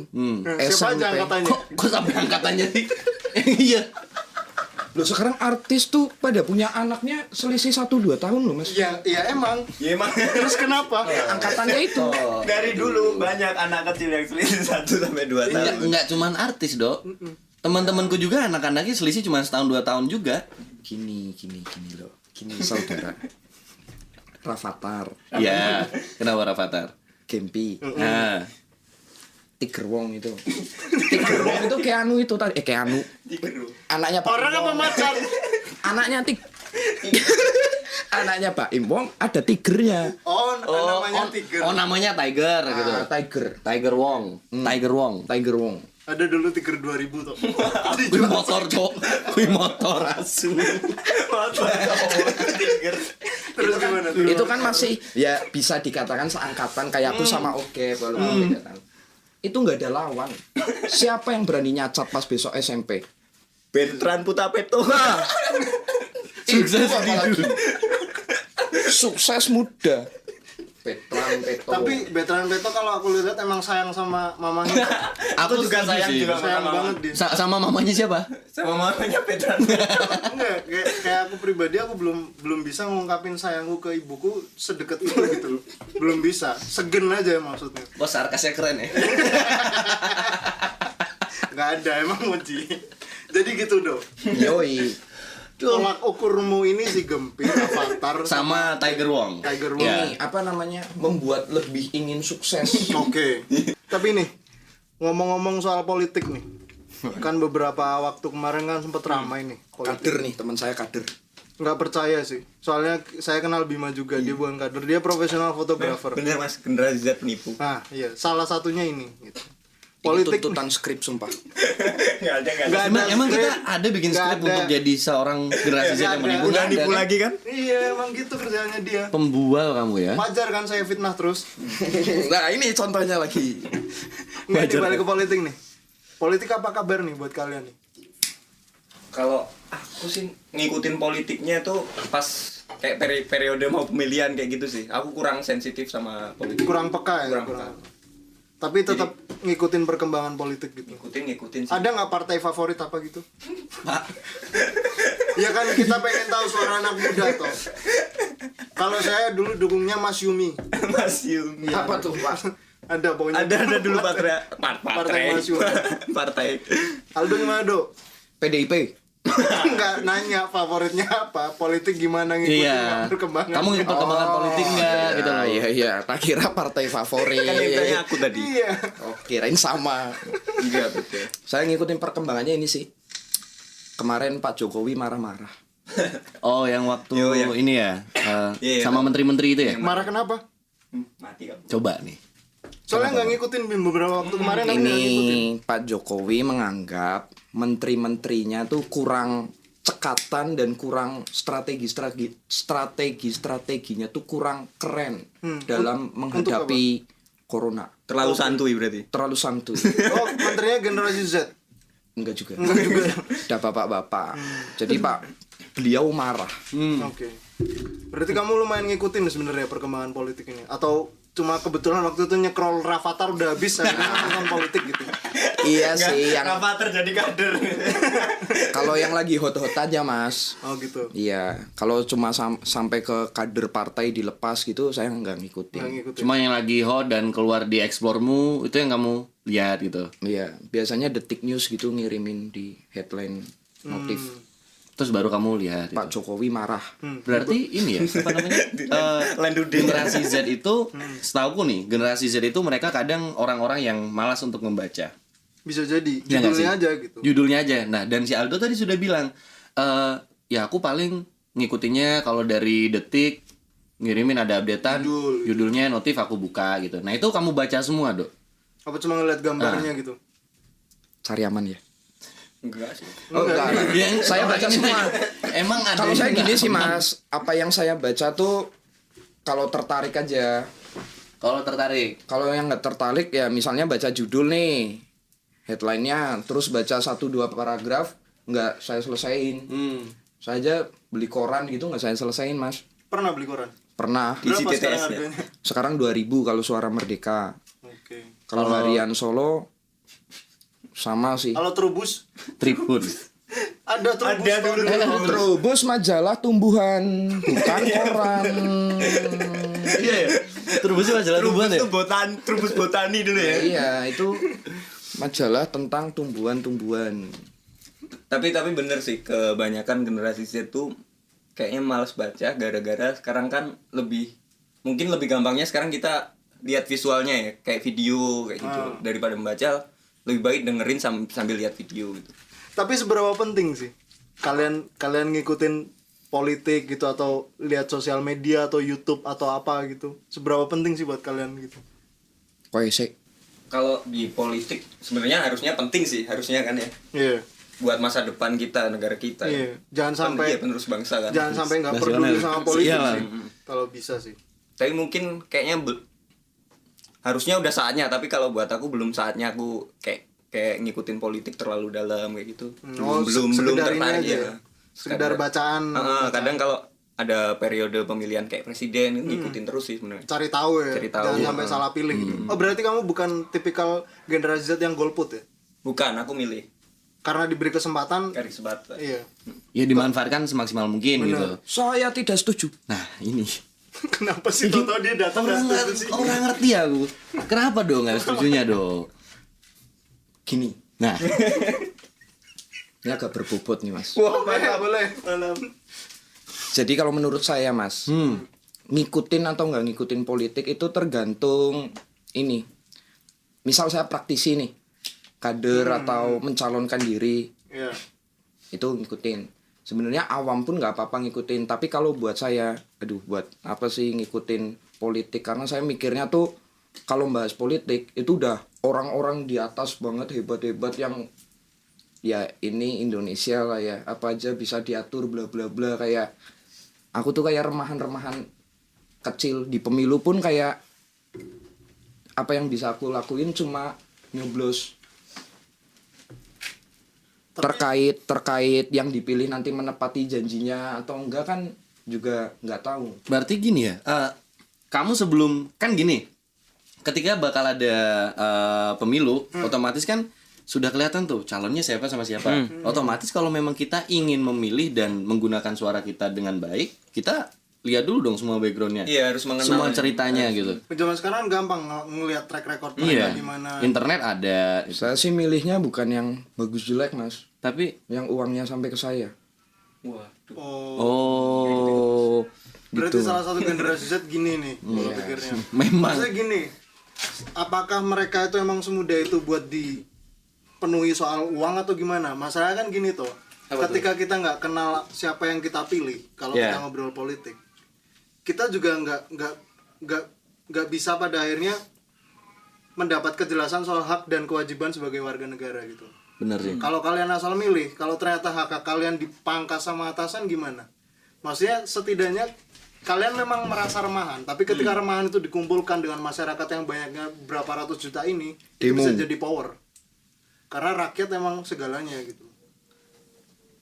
Siapa aja angkatannya? Kok sampai angkatannya sih? Iya. Loh sekarang artis tuh pada punya anaknya selisih 1-2 tahun loh, Mas. Ya, ya emang. Ya emang Terus kenapa? Angkatannya itu. dari dulu banyak anak kecil yang selisih 1 sampai 2 tahun. Enggak cuman artis, Dok. Teman-temanku juga anak-anaknya selisih cuma 1-2 tahun juga. Gini loh. Gini saudara. Rafathar, Iya. Kenapa Rafathar? Gempi, Nah, Tiger Wong itu. Tiger Wong itu Keanu itu tadi. Keanu. Anaknya Pak Orang Im apa Wong. macan? Anaknya Anaknya Pak Im Wong ada tigernya. Namanya Tiger. namanya Tiger gitu. Ah, Tiger. Tiger Wong. Tiger Wong. Tiger Wong. Ada dulu Tiger 2000 tuh. Kui motor, Cok. Kui motor asu. Terus gimana? Terus? Itu kan masih ya bisa dikatakan seangkatan kayak aku sama Oke walaupun beda tahun. Itu nggak ada lawan. Siapa yang berani nyacat pas besok SMP? Bertrand Putapeto. Sukses apalagi. Sukses muda. Bertrand Peto. Tapi Bertrand Peto kalau aku lihat emang sayang sama mamanya. Aku juga setuju sayang sih. juga Sayang sama banget dia. Sama mamanya siapa? sama mamanya Bertrand. Enggak, kayak aku pribadi aku belum bisa ngungkapin sayangku ke ibuku sedekat itu gitu loh. Belum bisa. Segen aja maksudnya. Bos sarkasnya keren ya. Nggak ada emang Moji. Jadi gitu dong. Yoi. Tolak ukurmu ini si Gempir, Avatar Sama Tiger Wong. Tiger Wong. Ya. Ini apa namanya? Membuat lebih ingin sukses. Oke. Tapi nih, ngomong-ngomong soal politik nih. Kan beberapa waktu kemarin kan sempet ramai nih politik. Kader nih, teman saya kader. Nggak percaya sih. Soalnya saya kenal Bima juga, dia bukan kader, dia profesional fotografer. Bener Mas, generasi Z penipu. Nah, iya, salah satunya ini gitu. Politik Politik tuntutan skrip sumpah. Enggak ada. Nggak Emang skrip. kita ada bikin Nggak skrip ada. untuk jadi seorang generasi Z Nggak yang ada. menipu. Udah Nggak ada, nipu kan? lagi kan? Iya, emang gitu kerjaannya dia. Pembual kamu ya. Wajar kan saya fitnah terus. Nah, ini contohnya lagi. Nggak dibalik ke politik nih. Politik apa kabar nih buat kalian nih? Kalau aku sih ngikutin politiknya tuh pas kayak periode mau pemilihan kayak gitu sih. Aku kurang sensitif sama politik. Kurang peka ya? Kurang peka. Tapi tetap ngikutin perkembangan politik gitu. Ngikutin sih. Ada nggak partai favorit apa gitu? Ya kan kita pengen tahu suara anak muda toh. Kalau saya dulu dukungnya Mas Yumi. Mas Yumi. Apa tuh, Pak? Ada pokoknya. Ada dulu Partai Mas Yumi. Partai. Aldo gimana Do? PDIP. Enggak nanya favoritnya apa, politik gimana ngikutin Iya. perkembangan. Kamu ngikut perkembangan politik nggak gitu loh. Iya, tak kira partai favorit. Kan yang tanya aku tadi. Iya. Oh, kirain sama. Iya betul. Saya ngikutin perkembangannya ini sih. Kemarin Pak Jokowi marah-marah. Oh, yang waktu Yo, yang- ini ya. Iya, Sama menteri-menteri itu ya. Marah kenapa? Mati kamu. Coba nih. Soalnya nggak ngikutin Bim beberapa waktu kemarin aku nggak ngikutin. Ini Pak Jokowi menganggap menteri-menterinya tuh kurang cekatan dan kurang strateginya tuh kurang keren dalam menghadapi corona. Terlalu santuy berarti. Terlalu santuy. Oh, menterinya generasi Z. Enggak juga. Udah bapak-bapak. Jadi Pak, beliau marah. Oke. Berarti kamu lumayan ngikutin sebenarnya perkembangan politik ini atau cuma kebetulan waktu itu nyekrol Rafathar udah habis akhirnya nonton politik gitu. Iya sih, yang Kenapa terjadi kader? kalau yang lagi hot-hot aja Mas. Oh gitu. Iya, kalau cuma sampai ke kader partai dilepas gitu saya nggak ngikutin. Nggak ngikutin. Cuma yang lagi hot dan keluar di explore-mu itu yang kamu lihat gitu. Iya, biasanya Detik News gitu ngirimin di headline notif. Terus baru kamu lihat. Pak Itu. Jokowi marah. Berarti ini ya, apa namanya? Generasi Z itu, setauku nih, generasi Z itu mereka kadang orang-orang yang malas untuk membaca. Bisa jadi Ya nggak sih? judulnya aja gitu. Judulnya aja. Nah, dan si Aldo tadi sudah bilang, ya aku paling ngikutinnya kalau dari Detik ngirimin ada updatean, judulnya notif aku buka gitu. Nah, itu kamu baca semua, Dok. Apa cuma ngeliat gambarnya gitu? Cari aman ya. Enggak sih. Oh, enggak. Saya baca semua. Emang ada Kalau yang saya gini nggak sih aman? Mas, apa yang saya baca tuh kalau tertarik aja. Kalau tertarik. Kalau yang nggak tertarik ya misalnya baca judul nih, headline-nya, terus baca 1-2 paragraf, nggak saya selesaiin. Saya aja beli koran gitu nggak saya selesaiin Mas. Pernah beli koran? Pernah. Isi Berapa TTS sekarang ya? harganya? Sekarang 2.000 kalau Suara Merdeka. Oke. Kalau Harian Solo sama sih. Kalau Trubus Tribun. ada Trubus. Ada dulu. Trubus majalah tumbuhan, bukan koran. Iya ya. Trubus sih majalah tumbuhan ya. Itu Trubus botani dulu ya. Iya, itu majalah tentang tumbuhan-tumbuhan. Tapi bener sih, kebanyakan generasi Z tuh kayaknya malas baca gara-gara sekarang kan mungkin lebih gampangnya sekarang kita lihat visualnya ya, kayak video kayak gitu. Daripada membaca, lebih baik dengerin sambil lihat video gitu. Tapi seberapa penting sih kalian ngikutin politik gitu atau lihat sosial media atau YouTube atau apa gitu? Seberapa penting sih buat kalian gitu? Koesek. Kalau di politik sebenarnya harusnya penting sih, harusnya kan ya. Iya. Buat masa depan kita, negara kita. Iya. Jangan sampai penerus bangsa kan. jangan sampai nggak Nasional. peduli sama politik Iyalah. sih. Kalau bisa sih. Tapi mungkin kayaknya harusnya udah saatnya, tapi kalau buat aku belum saatnya aku kayak kayak ngikutin politik terlalu dalam kayak gitu. Oh, belum sekedar ini tertarik aja ya. ya? Sekedar bacaan. Kadang kalau ada periode pemilihan kayak presiden ngikutin terus sih sebenarnya. Cari tahu ya. Cari tahu. Jangan sampai salah pilih gitu. Oh, berarti kamu bukan tipikal generasi Z yang golput ya? Bukan, aku milih Karena diberi kesempatan. garis sebat. Iya. Ya dimanfaatkan semaksimal mungkin gitu. Saya tidak setuju. Nah, ini Kenapa sih tau dia datang orang, nggak setuju sih? orang ngerti aku. Kenapa dong nggak setujunya dong? Gini, Nah, ini agak berbobot nih Mas. Wah, boleh. Jadi kalau menurut saya Mas, ngikutin atau nggak ngikutin politik itu tergantung ini. Misal saya praktisi nih, kader atau mencalonkan diri, Iya. itu ngikutin. Sebenarnya awam pun nggak apa-apa ngikutin, tapi kalau buat saya, aduh buat apa sih ngikutin politik? Karena saya mikirnya tuh kalau bahas politik itu udah orang-orang di atas banget, hebat-hebat yang ya ini Indonesia lah ya, apa aja bisa diatur bla bla bla. Kayak aku tuh kayak remahan-remahan kecil di pemilu pun kayak apa yang bisa aku lakuin cuma nyoblos terkait yang dipilih nanti menepati janjinya atau enggak kan juga nggak tahu. berarti gini ya. Kamu sebelum kan gini. Ketika bakal ada pemilu, otomatis kan sudah kelihatan tuh calonnya siapa sama siapa. Otomatis kalau memang kita ingin memilih dan menggunakan suara kita dengan baik, kita lihat dulu dong semua backgroundnya. Iya, harus mengenal semua ceritanya gitu. Zaman sekarang gampang ngelihat track record Iya. mereka gimana. Internet ada. Saya sih milihnya bukan yang bagus jelek Mas, Tapi yang uangnya sampai ke saya. Waduh. Oh. Berarti gitu. salah satu generasi Z gini nih, kalau pikirnya. memang Maksudnya gini, apakah mereka itu emang semudah itu buat dipenuhi soal uang atau gimana? Masalahnya kan gini tuh, ketika kita nggak kenal siapa yang kita pilih, kalau Yeah. kita ngobrol politik, kita juga nggak bisa pada akhirnya mendapat kejelasan soal hak dan kewajiban sebagai warga negara gitu. bener sih. Kalau kalian asal milih, kalau ternyata hak kalian dipangkas sama atasan gimana? Maksudnya setidaknya kalian memang merasa remahan, tapi ketika remahan itu dikumpulkan dengan masyarakat yang banyaknya berapa ratus juta ini, itu bisa jadi power. Karena rakyat emang segalanya gitu.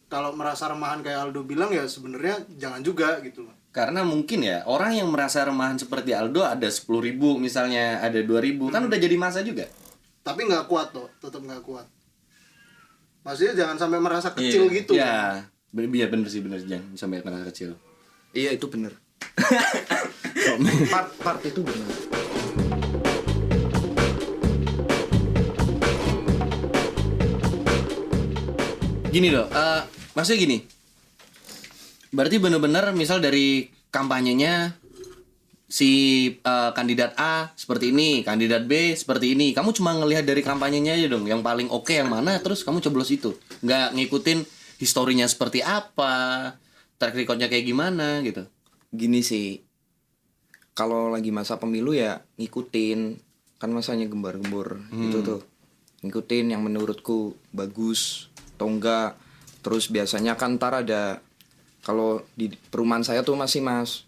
Kalau merasa remahan kayak Aldo bilang ya sebenarnya jangan juga gitu. Karena mungkin ya orang yang merasa remahan seperti Aldo ada 10.000 misalnya, ada 2.000 kan udah jadi masa juga. Tapi nggak kuat tuh, tetap nggak kuat. Maksudnya jangan sampai merasa kecil gitu. Ya, iya bener sih, bener jangan sampai merasa kecil. Iya itu bener. part itu bener. Gini loh, maksudnya gini. Berarti bener-bener misal dari kampanyenya si kandidat A seperti ini, kandidat B seperti ini. Kamu cuma ngelihat dari kampanyenya aja dong, yang paling oke yang mana, terus kamu coblos itu. Nggak ngikutin historinya seperti apa, track recordnya kayak gimana gitu. Gini sih, kalau lagi masa pemilu ya ngikutin, kan masanya gembar-gembor gitu tuh, ngikutin yang menurutku bagus atau enggak. Terus biasanya kan ntar ada, kalau di perumahan saya tuh masih Mas,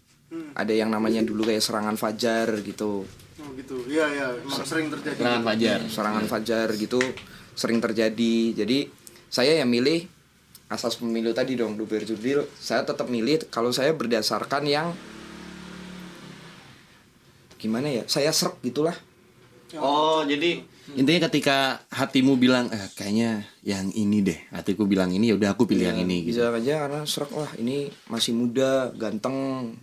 ada yang namanya dulu kayak serangan fajar gitu. Oh gitu. Iya, emang sering terjadi. Serangan fajar. Serangan fajar gitu sering terjadi. Jadi saya yang milih asas pemilu tadi dong, Duber Jurdil. Saya tetap milih kalau saya berdasarkan yang gimana ya? Saya serp gitulah. Oh, jadi intinya ketika hatimu bilang kayaknya yang ini deh, hatiku bilang ini, ya udah aku pilih yang ini gitu. Bisa aja karena serp, wah ini masih muda, ganteng,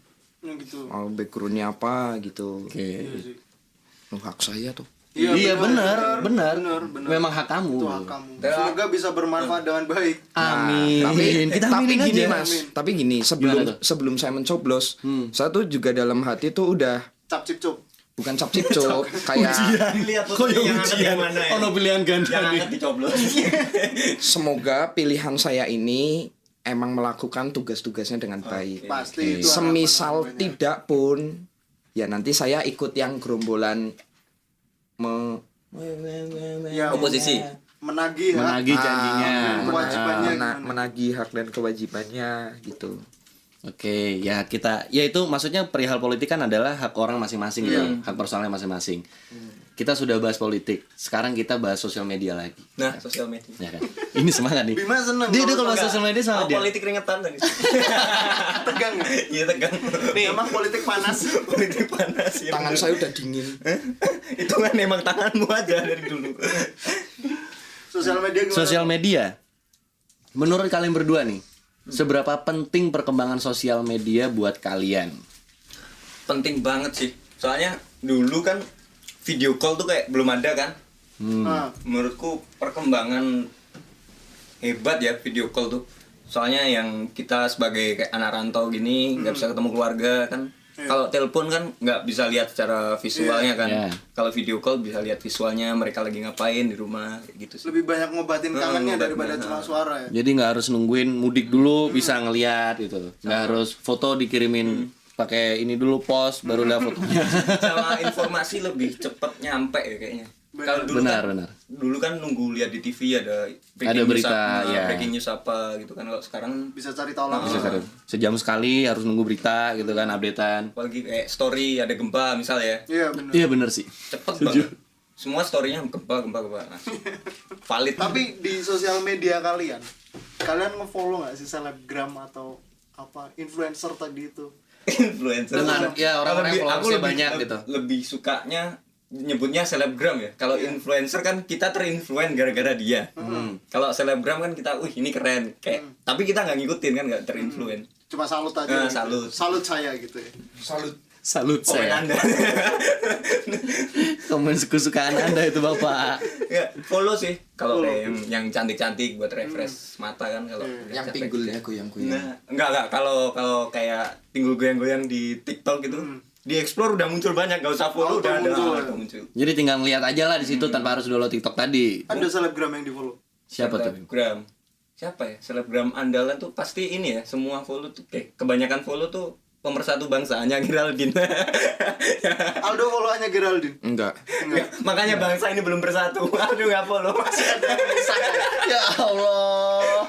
Gitu. backgroundnya apa gitu. Oke. Iya sih. Hak saya tuh. Iya benar. benar. Memang hak kamu. Itu hak kamu. Semoga bisa bermanfaat dengan baik. Amin. Kita tapi aminin gini aja. Mas, tapi gini Gimana tuh? sebelum saya mencoblos, saya tuh juga dalam hati tuh udah Cap cip cup. bukan cap-cip-cop kayak Dilihat Kok yang ujian? Oh, pilihan ganda Yang nih. angkat dicoblos. semoga pilihan saya ini emang melakukan tugas-tugasnya dengan baik. Pasti itu. Semisal harapan tidak pun, ya nanti saya ikut yang gerombolan Ya, Oposisi. menagih ya. Menagih janjinya. kewajibannya mena- gimana? menagih hak dan kewajibannya gitu. Oke, ya itu maksudnya perihal politik kan adalah hak orang masing-masing gitu, hak personalnya masing-masing. Kita sudah bahas politik, sekarang kita bahas sosial media lagi. Nah, sosial media. Ya kan? Ini semangat nih. Bima seneng Dia kalau kalau bahas sosial media sama dia. Politik ringetan tadi. tegang ya? Iya tegang. Nih, emang politik panas. Politik panas ya. Tangan saya udah dingin. Itu kan emang tanganmu aja dari dulu. Sosial media gimana? Sosial media. Menurut kalian berdua nih, seberapa penting perkembangan sosial media buat kalian? Penting banget sih. Soalnya dulu kan video call tuh kayak belum ada kan. Nah, Menurutku perkembangan hebat ya video call tuh. Soalnya yang kita sebagai kayak anak rantau gini nggak bisa ketemu keluarga kan. Kalau telepon kan nggak bisa lihat secara visualnya kan. Iya. Kalau video call bisa lihat visualnya mereka lagi ngapain di rumah kayak gitu sih. lebih banyak ngobatin kangennya ngobatin, daripada cuma suara ya. Jadi nggak harus nungguin mudik dulu bisa ngeliat gitu. Nggak harus foto dikirimin pakai ini dulu post baru lihat fotonya. Sama informasi lebih cepet nyampe ya kayaknya. Kalau dulu Benar, kan, benar. dulu kan nunggu lihat di TV ada Ada berita, news apa, ya. breaking news apa gitu kan. Kalau sekarang Bisa cari tahu langsung. Bisa cari. Sejam sekali harus nunggu berita gitu kan, updatean. apalagi kayak story ada gempa misal ya, Iya benar. Iya bener sih. cepet banget. Semua storynya gempa. Nah, valid. Tapi di sosial media kalian nge-follow nggak sih selebgram atau apa influencer tadi itu? Influencer. Dengan ya orang-orang yang Aku followersnya lebih- banyak gitu. Lebih sukanya nyebutnya selebgram ya. Kalau influencer kan kita terinfluen gara-gara dia. Kalau selebgram kan kita, ini keren. Kayak tapi kita nggak ngikutin kan, nggak terinfluen. Cuma salut aja. Nah, gitu. salut. Salut saya gitu ya. Salut Komen saya. Anda. Komen kesukaan Anda itu Bapak. Ya, follow sih. Kalau kayak yang cantik-cantik buat refresh mata kan kalau Yang capek. pinggulnya goyang-goyang. Nah, enggak kalau kayak pinggul goyang-goyang di TikTok gitu. Di explore udah muncul banyak, gak usah follow Auto udah ada muncul. auto muncul. Jadi tinggal ngeliat aja lah di situ tanpa harus download TikTok tadi. Ada selebgram yang di follow. Siapa tuh? Selebgram. Siapa ya? Selebgram andalan tuh pasti ini ya, semua follow tuh kayak kebanyakan follow tuh pemersatu bangsa hanya Geraldine. Aldo follow hanya Geraldine. Enggak. Makanya bangsa ini belum bersatu. Aduh enggak follow. Ya Allah.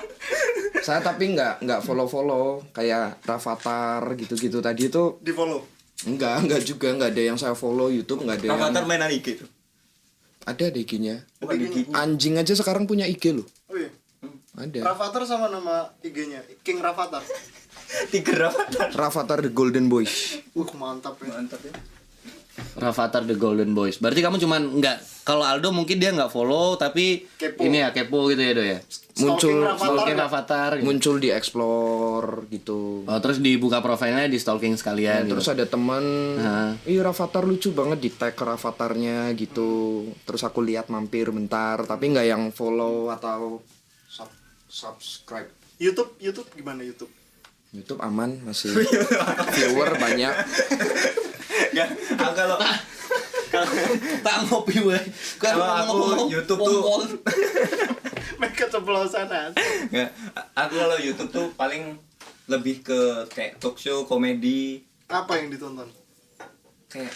Saya tapi enggak follow kayak Rafathar gitu-gitu tadi itu Di follow. enggak juga enggak ada yang saya follow YouTube, enggak ada yang Avatar mainan IG tuh. ada di IG-nya. Bukan IG. Anjing aja sekarang punya IG loh. Oh iya. Ada. Rafathar sama nama IG-nya King Rafathar. Tiger Avatar. Rafathar The Golden Boys. Mantap ya. Mantap ya. Rafathar The Golden Boys. Berarti kamu cuman nggak, kalau Aldo mungkin dia nggak follow tapi Kepo. ini ya kepo gitu ya Do ya. Muncul Stalking Rafathar gitu. muncul di explore gitu. Oh, terus dibuka profilnya di stalking sekalian gitu. Terus ada teman, Nah. iya Rafathar lucu banget di tag Rafatarnya gitu. Terus aku lihat mampir bentar, tapi nggak yang follow atau subscribe. YouTube gimana YouTube? YouTube aman masih viewer banyak. Ya, kalau Tak ngopi weh. Kalau aku YouTube tuh Mereka ceplosan aja. nggak, aku kalau YouTube tuh paling lebih ke kayak talk show, komedi, Apa yang ditonton? kayak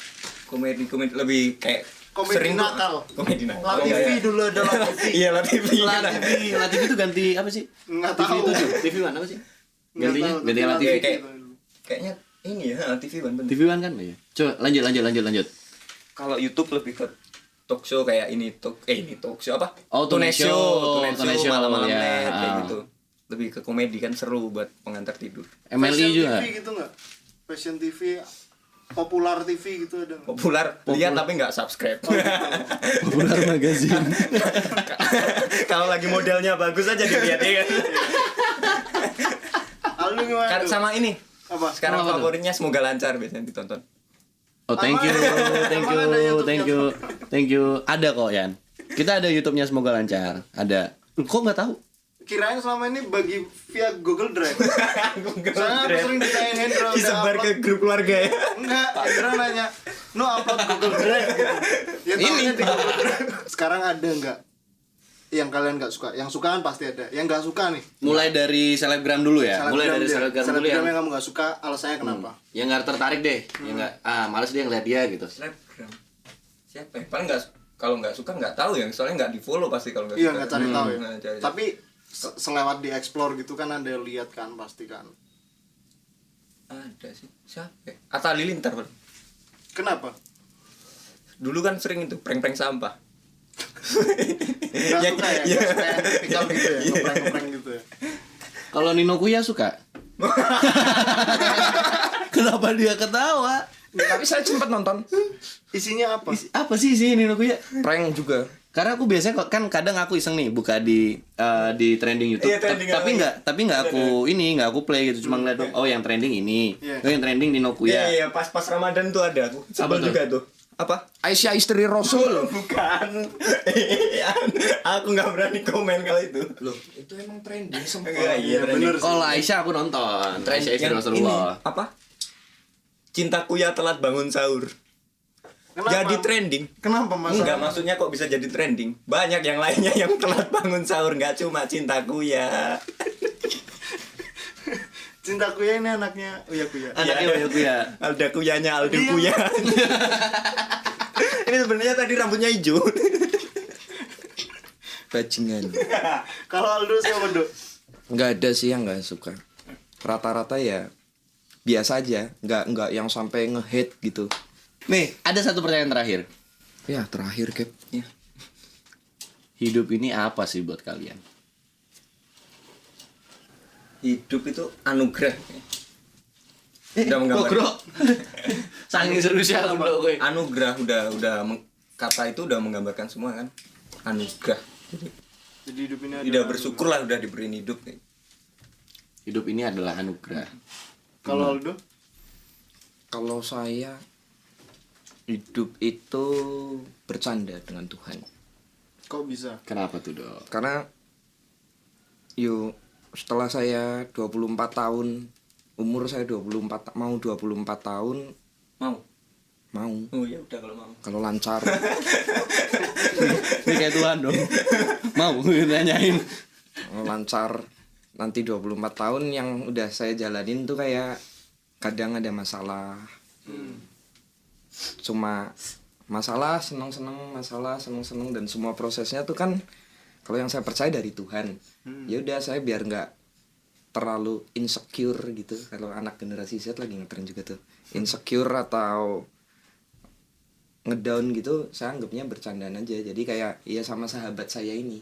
komedi lebih kayak Komedi sering tuh- nakal. komedi nakal. La Oh, TV iya. dulu ada La TV. Iya, La TV. La TV itu ganti apa sih? Nggak TV tahu. itu tuh. TV One apa sih? Nggak Gantinya, tahu, ganti tapi La La TV. TV kayak- dulu. Kayaknya ini ya, La TV bener. TV One kan ya. Coba lanjut. Kalau YouTube lebih ke talk show kayak ini talk show apa? Oh, Tonight Show. Tonight Show, malam-malam ya. net kayak Ah. gitu. Lebih ke komedi kan seru buat pengantar tidur. MLI Fashion juga. TV gitu nggak? Fashion TV, Popular TV gitu ada nggak? Populer, lihat tapi nggak subscribe. Popular Magazine. Kalau lagi modelnya bagus aja dilihat ya kan. Aldo gimana? Kan tuh? sama ini. Apa? Sekarang Kenapa tuh? favoritnya semoga lancar biasanya ditonton. Oh, thank you. Emang ada YouTube-nya? Thank you. Ada kok, Yan. Kita ada YouTube-nya semoga lancar. Ada. Kok nggak tahu? Kirain selama ini bagi via Google Drive. Google Soalnya aku Drive. sering ditanyain Hendra udah Disebar ke upload. grup keluarga ya. Enggak, Hendra nanya, "No upload Google Drive." Gitu. Ya ini di Google Drive. Sekarang ada enggak yang kalian nggak suka? Yang suka kan pasti ada. Yang nggak suka nih. Mulai dari selebgram dulu ya. Mulai dari dia. selebgram dulu Selebgram yang yang kamu nggak suka, alasannya kenapa? yang nggak tertarik deh. Yang nggak males dia ngeliat dia gitu. Selebgram. Siapa ya? Paling nggak, kalau nggak suka nggak tahu ya, soalnya nggak di follow pasti kalau nggak Iya, suka. nggak cari tahu ya. Nggak cari. Tapi selewat di explore gitu kan ada lihat kan pasti kan. ada sih. Siapa? Ya? Atta Halilintar. Bro. Kenapa? Dulu kan sering itu prank-prank sampah. Nggak suka ya? Nggak suka yang tipikal gitu ya? Ngeprank-ngeprank gitu ya? Kalau Nino Kuya suka. Kenapa dia ketawa? Tapi saya sempat nonton Isinya apa? Apa sih Nino Kuya? prank juga. Karena aku biasanya kan kadang aku iseng nih buka di trending YouTube. Iya, trending Tapi nggak aku play gitu, cuma ngeliat oh yang trending ini. Iya. Oh yang trending Nino Kuya. Iya, pas Ramadan tuh ada aku. Sebel tuh? juga tuh. Apa? Aisyah istri Rasul. Bukan. Aku nggak berani komen kalau itu. Loh, itu emang trending sempat. Iya, bener sih. Kalau Aisyah aku nonton. Aisyah istri Yang Rasulullah. ini, apa? Cintaku ya telat bangun sahur. Kenapa? Jadi trending. Kenapa mas? Enggak, maksudnya kok bisa jadi trending. Banyak yang lainnya yang telat bangun sahur, nggak cuma cintaku ya. Cintaku ya ini anaknya Uya Kuya. Anaknya Iya, Uya Kuya. Alda Kuyanya, Aldo Iya. Kuya. Ini sebenarnya tadi rambutnya hijau. Bajingan. Kalau Aldo siapa Dok? Nggak ada sih yang nggak suka. Rata-rata ya biasa aja, nggak yang sampai nge-hate gitu. Nih, ada satu pertanyaan terakhir. Ya terakhir Cap. Ya. Hidup ini apa sih buat kalian? Hidup itu anugerah. Udah menggambarkan. bro. Saking seriusnya bro gue. Anugerah kata itu udah menggambarkan semua kan. Anugerah. Jadi hidup ini Udah bersyukurlah udah diberiin hidup. Hidup ini adalah anugerah. Kalau Aldo? Kalau saya hidup itu bercanda dengan Tuhan. Kok bisa? Kenapa tuh, Dok? Karena setelah saya 24 tahun, umur saya 24 tahun, Mau. mau Oh ya udah kalau mau. kalau lancar. Ini kayak Tuhan dong. Mau nanyain. Kalau lancar nanti 24 tahun yang udah saya jalanin tuh kayak kadang ada masalah. Cuma masalah seneng dan semua prosesnya tuh kan kalau yang saya percaya dari Tuhan. Ya udah saya biar nggak terlalu insecure gitu. Kalau anak generasi Z lagi ngetren juga tuh insecure atau ngedown gitu, saya anggapnya bercandaan aja. Jadi kayak iya sama sahabat saya ini,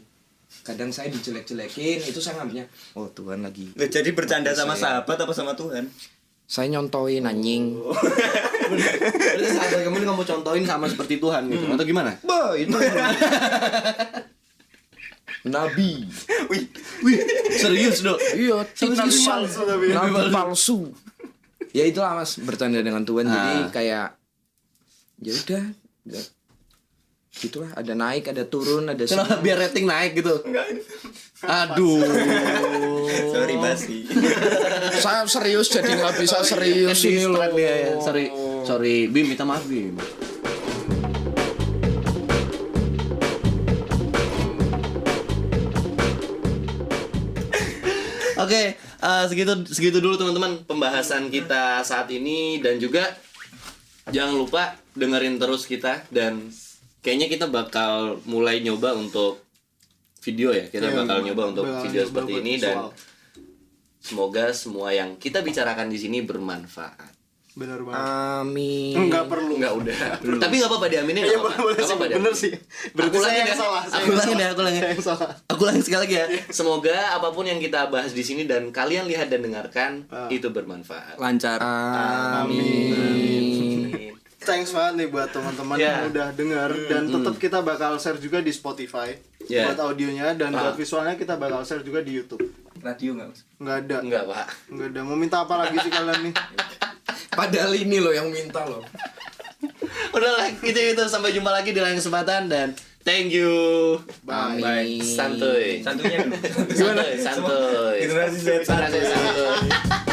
kadang saya dijelek-jelekin, itu saya anggapnya oh Tuhan lagi. Jadi bercanda sama Saya- sahabat apa sama Tuhan? Saya nyontoin anjing. Berarti sahabat kamu ini kamu contohin sama seperti Tuhan gitu. Atau gimana? Bah, itu Nabi. Wih, serius, Dok. Iya, titisan. palsu tapi. Nabi palsu. Ya itulah Mas, bercanda dengan Tuhan. Jadi kayak ya udah, ya, gitulah, ada naik, ada turun, ada Kenapa biar rating naik gitu? Aduh. Sorry basi. Saya serius jadi nggak bisa serius ini loh. Distract dia ya. Sorry, Bim, minta maaf, Bim. Oke, segitu dulu teman-teman pembahasan kita saat ini, dan juga jangan lupa dengerin terus kita, dan kayaknya kita bakal mulai nyoba untuk video ya. Kita Iya, bakal nyoba untuk bakal video nyoba seperti buat ini, visual. dan semoga semua yang kita bicarakan di sini bermanfaat. Benar banget. Amin. Enggak perlu. Enggak udah. Tapi enggak apa-apa diaminin. Iya, nggak apa-apa. boleh Nggak sih. apa-apa, Bener diaminin. sih. Berarti Aku saya ulangin yang ya. salah. Aku ulangin ya, aku ulangin. Saya yang salah. Aku ulangi sekali lagi ya. Semoga apapun yang kita bahas di sini dan kalian lihat dan dengarkan itu bermanfaat. Lancar. Amin. Thanks banget nih buat teman-teman Yeah. yang udah denger, dan tetap kita bakal share juga di Spotify Yeah. buat audionya, dan buat visualnya kita bakal share juga di YouTube. Radio nggak Mas? Nggak ada. Enggak, Pak. Nggak ada. Mau minta apa lagi sih kalian nih? Padahal ini loh yang minta loh. Udah lah, itu sampai jumpa lagi di lain kesempatan, dan thank you. Bye. Santuy. Santunya dulu. Santuy. Generasi Z Generasi santuy.